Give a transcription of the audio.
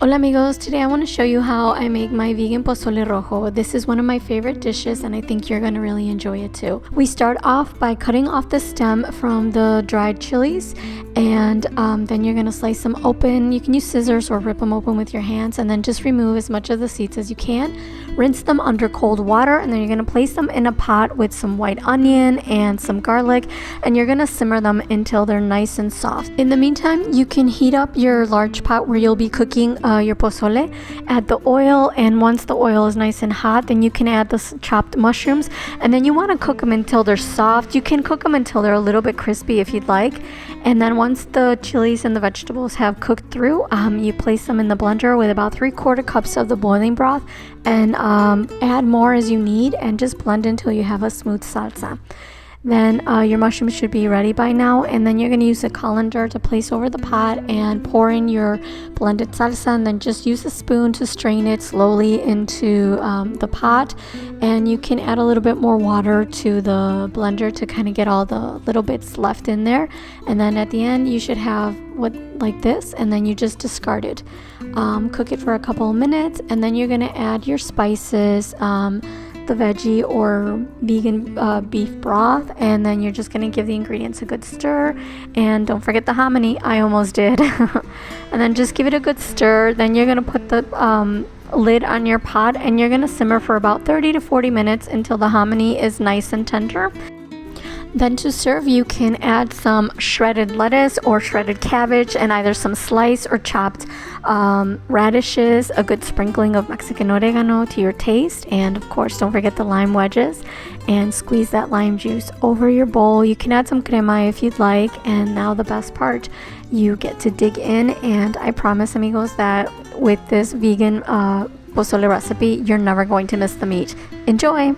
Hola amigos, today I want to show you how I make my vegan pozole rojo. This is one of my favorite dishes and I think you're going to really enjoy it too. We start off by cutting off the stem from the dried chilies and then you're going to slice them open. You can use scissors or rip them open with your hands and then just remove as much of the seeds as you can. Rinse them under cold water and then you're going to place them in a pot with some white onion and some garlic and you're going to simmer them until they're nice and soft. In the meantime, you can heat up your large pot where you'll be cooking your pozole. Add the oil, and once the oil is nice and hot, then you can add the chopped mushrooms, and then you want to cook them until they're soft. You can cook them until they're a little bit crispy if you'd like, and then once the chilies and the vegetables have cooked through, you place them in the blender with about 3/4 cups of the boiling broth and add more as you need and just blend until you have a smooth salsa. Then your mushrooms should be ready by now, and then you're going to use a colander to place over the pot and pour in your blended salsa, and then just use a spoon to strain it slowly into the pot. And you can add a little bit more water to the blender to kind of get all the little bits left in there, and then at the end you should have what like this, and then you just discard it. Cook it for a couple of minutes, and then you're going to add your spices, the veggie or vegan beef broth, and then you're just going to give the ingredients a good stir, and don't forget the hominy. I almost did. And then just give it a good stir. Then you're going to put the lid on your pot and you're going to simmer for about 30 to 40 minutes until the hominy is nice and tender. Then to serve, you can add some shredded lettuce or shredded cabbage and either some sliced or chopped radishes, a good sprinkling of Mexican oregano to your taste, and of course don't forget the lime wedges, and squeeze that lime juice over your bowl. You can add some crema if you'd like, and now the best part, you get to dig in, and I promise amigos that with this vegan pozole recipe, you're never going to miss the meat. Enjoy!